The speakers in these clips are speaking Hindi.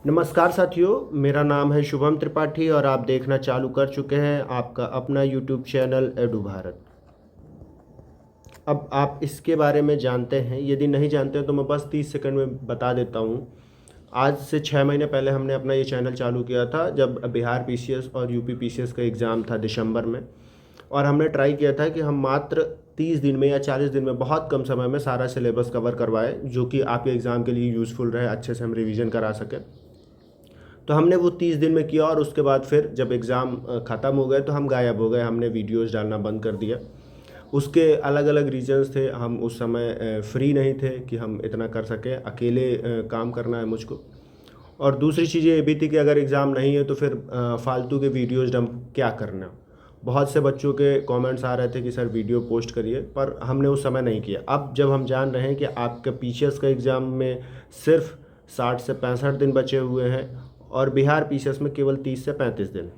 नमस्कार साथियों, मेरा नाम है शुभम त्रिपाठी और आप देखना चालू कर चुके हैं आपका अपना यूट्यूब चैनल एडू भारत। अब आप इसके बारे में जानते हैं, यदि नहीं जानते हैं तो मैं बस 30 सेकंड में बता देता हूँ। आज से 6 महीने पहले हमने अपना ये चैनल चालू किया था, जब बिहार पीसीएस और यूपी पीसीएस का एग्ज़ाम था दिसंबर में। और हमने ट्राई किया था कि हम मात्र 30 दिन में या 40 दिन में बहुत कम समय में सारा सिलेबस कवर करवाएं, जो कि आपके एग्ज़ाम के लिए यूज़फुल रहे, अच्छे से हम रिवीजन करा सकें। तो हमने वो 30 दिन में किया और उसके बाद फिर जब एग्ज़ाम ख़त्म हो गए तो हम गायब हो गए, हमने वीडियोस डालना बंद कर दिया। उसके अलग अलग रीजंस थे, हम उस समय फ्री नहीं थे कि हम इतना कर सकें, अकेले काम करना है मुझको। और दूसरी चीज़ ये भी थी कि अगर एग्ज़ाम नहीं है तो फिर फालतू के वीडियोस डंप क्या करना। बहुत से बच्चों के कमेंट्स आ रहे थे कि सर वीडियो पोस्ट करिए, पर हमने उस समय नहीं किया। अब जब हम जान रहे हैं कि आपके पीसीएस का एग्ज़ाम में सिर्फ 60 से 65 दिन बचे हुए हैं और बिहार पीसीएस में केवल 30 से 35 दिन।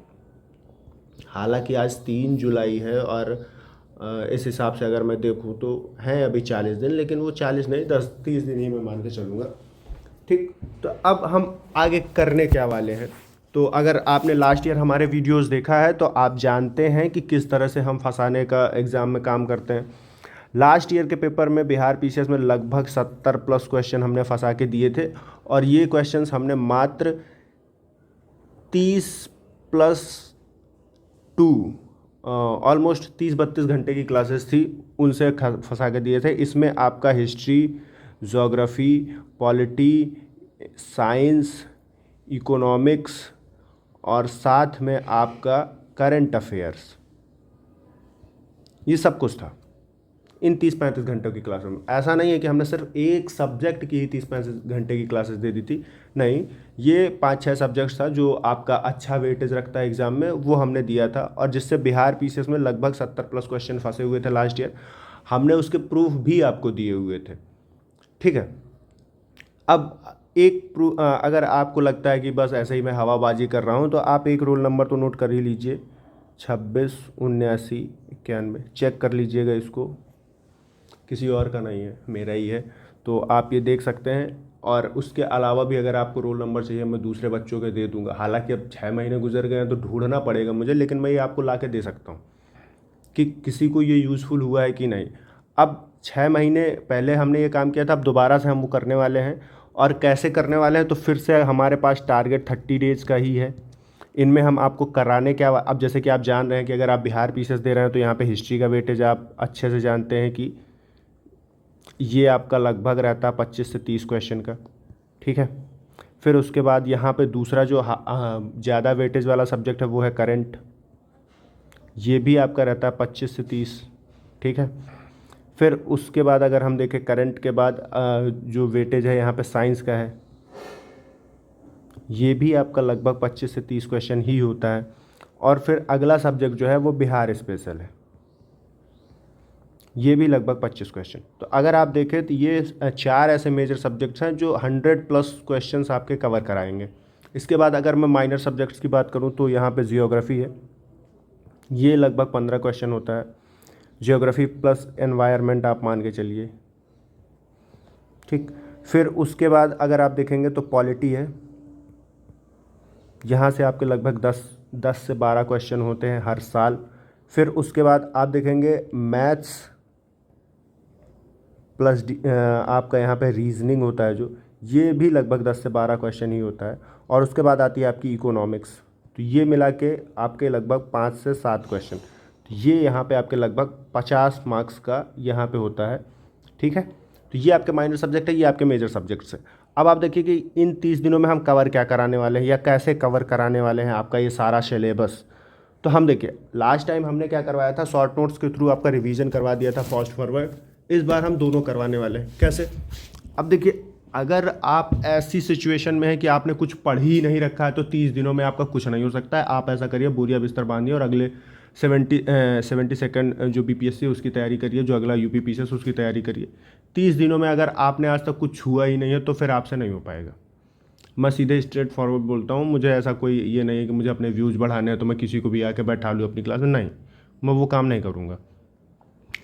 हालांकि आज 3 जुलाई है और इस हिसाब से अगर मैं देखूं तो हैं अभी 40 दिन, लेकिन वो 40 नहीं, 10-30 दिन ही मैं मान के चलूँगा। ठीक, तो अब हम आगे करने क्या वाले हैं। तो अगर आपने लास्ट ईयर हमारे वीडियोस देखा है तो आप जानते हैं कि किस तरह से हम फंसाने का एग्ज़ाम में काम करते हैं। लास्ट ईयर के पेपर में बिहार पीसीएस में लगभग 70 प्लस क्वेश्चन हमने फंसा के दिए थे और ये क्वेश्चंस हमने मात्र 30+2 ऑलमोस्ट 30-32 घंटे की क्लासेस थी, उनसे फंसा के दिए थे। इसमें आपका history, geography, polity, science, economics और साथ में आपका करंट अफेयर्स, ये सब कुछ था इन 30-35 घंटों की क्लासों में। ऐसा नहीं है कि हमने सिर्फ एक सब्जेक्ट की ही 30-35 घंटे की क्लासेस दे दी थी, नहीं, ये 5-6 सब्जेक्ट्स था जो आपका अच्छा वेटेज रखता है एग्ज़ाम में, वो हमने दिया था और जिससे बिहार पीसीएस में लगभग 70 प्लस क्वेश्चन फंसे हुए थे लास्ट ईयर। हमने उसके प्रूफ भी आपको दिए हुए थे। ठीक है, अब अगर आपको लगता है कि बस ऐसे ही मैं हवाबाजी कर रहा हूँ तो आप एक रोल नंबर तो नोट कर ही लीजिए, 26 79 91। चेक कर लीजिएगा इसको, किसी और का नहीं है, मेरा ही है। तो आप ये देख सकते हैं। और उसके अलावा भी अगर आपको रोल नंबर चाहिए मैं दूसरे बच्चों के दे दूंगा। हालांकि अब 6 महीने गुजर गए हैं तो ढूंढना पड़ेगा मुझे, लेकिन मैं ये आपको ला के दे सकता हूँ कि किसी को ये यूज़फुल हुआ है कि नहीं। अब 6 महीने पहले हमने ये काम किया था, अब दोबारा से हम वो करने वाले हैं। और कैसे करने वाले हैं, तो फिर से हमारे पास टारगेट 30 डेज़ का ही है। इनमें हम आपको कराने क्या, अब जैसे कि आप जान रहे हैं कि अगर आप बिहार पीसीएस दे रहे हैं तो यहाँ पे हिस्ट्री का वेटेज आप अच्छे से जानते हैं कि ये आपका लगभग रहता है 25 से 30 क्वेश्चन का। ठीक है, फिर उसके बाद यहाँ पे दूसरा जो ज़्यादा वेटेज वाला सब्जेक्ट है वो है करंट, ये भी आपका रहता है 25 से 30। ठीक है, फिर उसके बाद अगर हम देखें करंट के बाद जो वेटेज है यहाँ पे साइंस का है, ये भी आपका लगभग 25 से 30 क्वेश्चन ही होता है। और फिर अगला सब्जेक्ट जो है वो बिहार स्पेशल है, ये भी लगभग 25 क्वेश्चन। तो अगर आप देखें तो ये 4 ऐसे मेजर सब्जेक्ट्स हैं जो 100 प्लस क्वेश्चंस आपके कवर कराएंगे। इसके बाद अगर मैं माइनर सब्जेक्ट्स की बात करूं तो यहाँ पे जियोग्राफी है, ये लगभग 15 क्वेश्चन होता है। जियोग्राफी प्लस एनवायरनमेंट आप मान के चलिए। ठीक, फिर उसके बाद अगर आप देखेंगे तो पॉलिटी है, यहाँ से आपके लगभग 10 से 12 क्वेश्चन होते हैं हर साल। फिर उसके बाद आप देखेंगे मैथ्स प्लस आपका यहाँ पे रीजनिंग होता है, जो ये भी लगभग 10 से 12 क्वेश्चन ही होता है। और उसके बाद आती है आपकी इकोनॉमिक्स, तो ये मिला के आपके लगभग 5 से 7 क्वेश्चन। तो ये यहाँ पे आपके लगभग 50 मार्क्स का यहाँ पे होता है। ठीक है, तो ये आपके माइनर सब्जेक्ट है, ये आपके मेजर सब्जेक्ट्स है। अब आप देखिए कि इन 30 दिनों में हम कवर क्या कराने वाले हैं या कैसे कवर कराने वाले हैं आपका ये सारा सिलेबस। तो हम देखिए, लास्ट टाइम हमने क्या करवाया था, शॉर्ट नोट्स के थ्रू आपका रिवीजन करवा दिया था फास्ट फॉरवर्ड। इस बार हम दोनों करवाने वाले हैं। कैसे? अब देखिए, अगर आप ऐसी सिचुएशन में है कि आपने कुछ पढ़ ही नहीं रखा है तो 30 दिनों में आपका कुछ नहीं हो सकता है। आप ऐसा करिए, बोरिया बिस्तर बांधिए और अगले 72nd जो बीपीएससी उसकी तैयारी करिए, जो अगला यूपी पीसीएस उसकी तैयारी करिए। 30 दिनों में अगर आपने आज तक कुछ छुआ ही नहीं है तो फिर आपसे नहीं हो पाएगा। मैं सीधे स्ट्रेट फॉरवर्ड बोलता हूँ, मुझे ऐसा कोई ये नहीं है कि मुझे अपने व्यूज़ बढ़ाने हैं तो मैं किसी को भी आके बैठा लूँ अपनी क्लास में, नहीं, मैं वो काम नहीं करूँगा।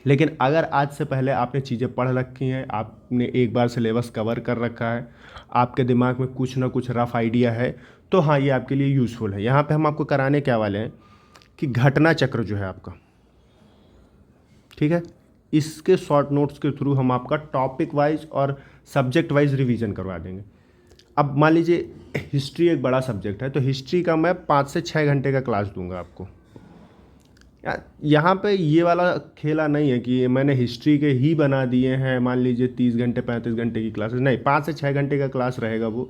लेकिन अगर आज से पहले आपने चीज़ें पढ़ रखी हैं, आपने एक बार सिलेबस कवर कर रखा है, आपके दिमाग में कुछ ना कुछ रफ आइडिया है, तो हाँ ये आपके लिए यूज़फुल है। यहाँ पे हम आपको कराने क्या वाले हैं कि घटना चक्र जो है आपका, ठीक है, इसके शॉर्ट नोट्स के थ्रू हम आपका टॉपिक वाइज और सब्जेक्ट वाइज रिवीजन करवा देंगे। अब मान लीजिए हिस्ट्री एक बड़ा सब्जेक्ट है, तो हिस्ट्री का मैं 5 से 6 घंटे का क्लास दूंगा आपको। यहाँ पे ये वाला खेला नहीं है कि मैंने हिस्ट्री के ही बना दिए हैं मान लीजिए 30 घंटे 35 घंटे की क्लासेस, नहीं, 5 से 6 घंटे का क्लास रहेगा वो।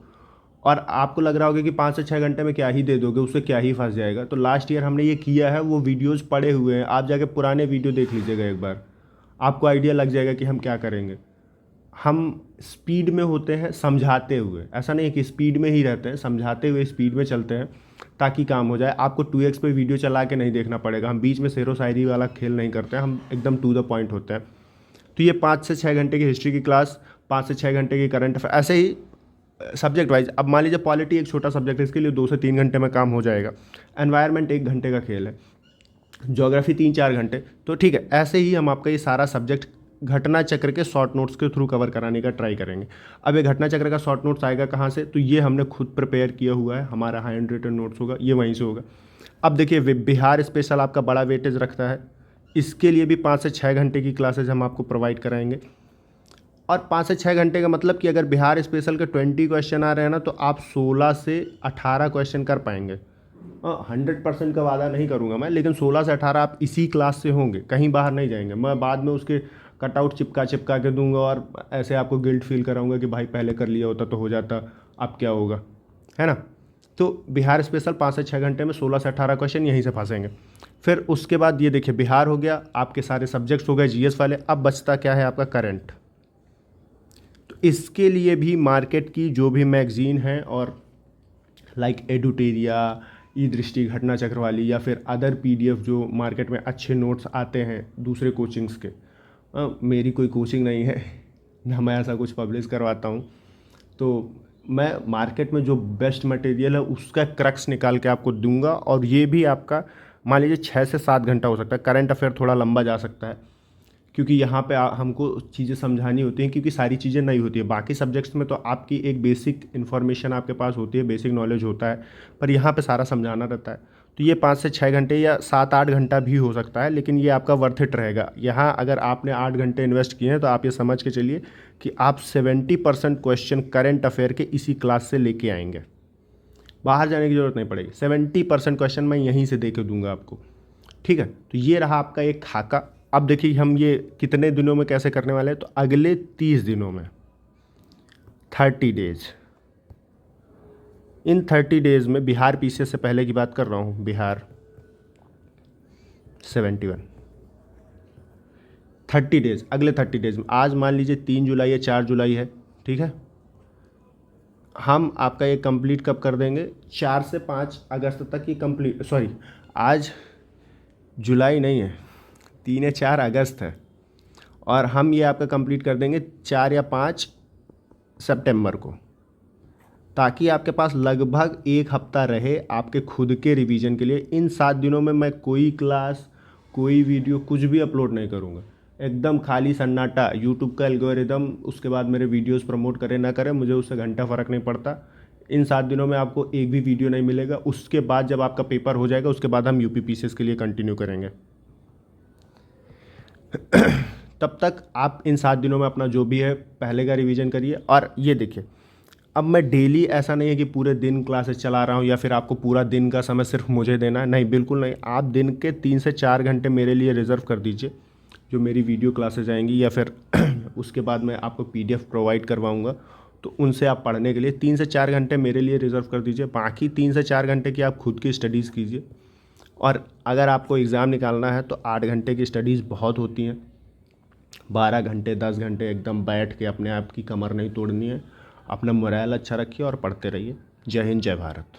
और आपको लग रहा होगा कि 5 से 6 घंटे में क्या ही दे दोगे, उससे क्या ही फंस जाएगा। तो लास्ट ईयर हमने ये किया है, वो वीडियोज़ पड़े हुए हैं, आप जाके पुराने वीडियो देख लीजिएगा एक बार, आपको आइडिया लग जाएगा कि हम क्या करेंगे। हम स्पीड में होते हैं समझाते हुए, ऐसा नहीं है कि स्पीड में ही रहते हैं, समझाते हुए स्पीड में चलते हैं ताकि काम हो जाए। आपको 2x पे वीडियो चला के नहीं देखना पड़ेगा, हम बीच में शेरो शायरी वाला खेल नहीं करते हैं, हम एकदम टू द पॉइंट होते हैं। तो ये 5 से 6 घंटे की हिस्ट्री की क्लास, 5 से 6 घंटे की करंट अफेयर, ऐसे ही सब्जेक्ट वाइज। अब मान लीजिए पॉलिटी एक छोटा सब्जेक्ट है, इसके लिए 2 से 3 घंटे में काम हो जाएगा। एनवायरनमेंट 1 घंटे का खेल है, ज्योग्राफी 3-4 घंटे। तो ठीक है, ऐसे ही हम आपका ये सारा सब्जेक्ट घटना चक्र के शॉर्ट नोट्स के थ्रू कवर कराने का ट्राई करेंगे। अब ये घटना चक्र का शॉर्ट नोट्स आएगा कहाँ से, तो ये हमने खुद प्रिपेयर किया हुआ है, हमारा हैंड रिटन नोट्स होगा, ये वहीं से होगा। अब देखिए बिहार स्पेशल आपका बड़ा वेटेज रखता है, इसके लिए भी 5 से 6 घंटे की क्लासेज हम आपको प्रोवाइड कराएंगे। और 5 से 6 घंटे का मतलब कि अगर बिहार स्पेशल के 20 क्वेश्चन आ रहे हैं ना, तो आप 16 से 18 क्वेश्चन कर पाएंगे। 100% का वादा नहीं करूँगा मैं, लेकिन 16 से 18 आप इसी क्लास से होंगे, कहीं बाहर नहीं जाएंगे। मैं बाद में उसके कटआउट चिपका के दूंगा और ऐसे आपको गिल्ट फील कराऊंगा कि भाई पहले कर लिया होता तो हो जाता, अब क्या होगा, है ना। तो बिहार स्पेशल 5 से 6 घंटे में 16 से 18 क्वेश्चन यहीं से फंसेंगे। फिर उसके बाद ये देखिए बिहार हो गया, आपके सारे सब्जेक्ट्स हो गए जीएस वाले। अब बचता क्या है आपका करंट। तो इसके लिए भी मार्केट की जो भी मैगजीन है और लाइक एडुटेरिया, ई दृष्टि, घटना चक्र वाली, या फिर अदर पीडीएफ जो मार्केट में अच्छे नोट्स आते हैं दूसरे कोचिंग्स के, मेरी कोई कोचिंग नहीं है ना मैं ऐसा कुछ पब्लिश करवाता हूँ, तो मैं मार्केट में जो बेस्ट मटेरियल है उसका क्रक्स निकाल के आपको दूंगा। और ये भी आपका मान लीजिए 6 से 7 घंटा हो सकता है। करंट अफेयर थोड़ा लंबा जा सकता है, क्योंकि यहाँ पे हमको चीज़ें समझानी होती हैं, क्योंकि सारी चीज़ें नहीं होती है। बाकी सब्जेक्ट्स में तो आपकी एक बेसिक इन्फॉर्मेशन आपके पास होती है, बेसिक नॉलेज होता है, पर यहाँ पे सारा समझाना रहता है। तो ये 5 से 6 घंटे या 7-8 घंटा भी हो सकता है, लेकिन ये आपका वर्थ इट रहेगा। यहाँ अगर आपने 8 घंटे इन्वेस्ट किए हैं तो आप ये समझ के चलिए कि आप 70% क्वेश्चन करंट अफेयर के इसी क्लास से लेके आएंगे, बाहर जाने की ज़रूरत नहीं पड़ेगी। 70% क्वेश्चन मैं यहीं से दे के दूंगा आपको, ठीक है। तो ये रहा आपका एक खाका। अब देखिए हम ये कितने दिनों में कैसे करने वाले हैं, तो अगले 30 दिनों में, 30 डेज। इन 30 डेज में बिहार पीसीएस से पहले की बात कर रहा हूँ, बिहार 71, 30 डेज, अगले 30 डेज में, आज मान लीजिए 3 जुलाई या 4 जुलाई है, ठीक है। हम आपका ये कंप्लीट कब कर देंगे, 4 से 5 अगस्त तक ये कंप्लीट, सॉरी आज जुलाई नहीं है, 3 या 4 अगस्त है, और हम ये आपका कंप्लीट कर देंगे 4 या 5 सितंबर को, ताकि आपके पास लगभग 1 हफ्ता रहे आपके खुद के रिवीजन के लिए। इन 7 दिनों में मैं कोई क्लास, कोई वीडियो, कुछ भी अपलोड नहीं करूँगा, एकदम खाली सन्नाटा। यूट्यूब का एल्गोरिदम उसके बाद मेरे वीडियोस प्रमोट करे ना करे, मुझे उससे घंटा फ़र्क नहीं पड़ता। इन 7 दिनों में आपको एक भी वीडियो नहीं मिलेगा। उसके बाद जब आपका पेपर हो जाएगा, उसके बाद हम यूपी पीसीएस के लिए कंटिन्यू करेंगे। तब तक आप इन 7 दिनों में अपना जो भी है पहले का रिवीजन करिए। और ये देखिए, अब मैं डेली, ऐसा नहीं है कि पूरे दिन क्लासेस चला रहा हूँ या फिर आपको पूरा दिन का समय सिर्फ मुझे देना है, नहीं, बिल्कुल नहीं। आप दिन के 3 से 4 घंटे मेरे लिए रिज़र्व कर दीजिए, जो मेरी वीडियो क्लासेस आएंगी, या फिर उसके बाद मैं आपको पीडीएफ प्रोवाइड करवाऊँगा, तो उनसे आप पढ़ने के लिए 3 से 4 घंटे मेरे लिए रिज़र्व कर दीजिए। बाकी 3 से 4 घंटे की आप खुद की स्टडीज़ कीजिए। और अगर आपको एग्ज़ाम निकालना है तो 8 घंटे की स्टडीज़ बहुत होती हैं, 12 घंटे 10 घंटे एकदम बैठ के अपने आप की कमर नहीं तोड़नी है। अपना मोरल अच्छा रखिए और पढ़ते रहिए। जय हिंद, जय भारत।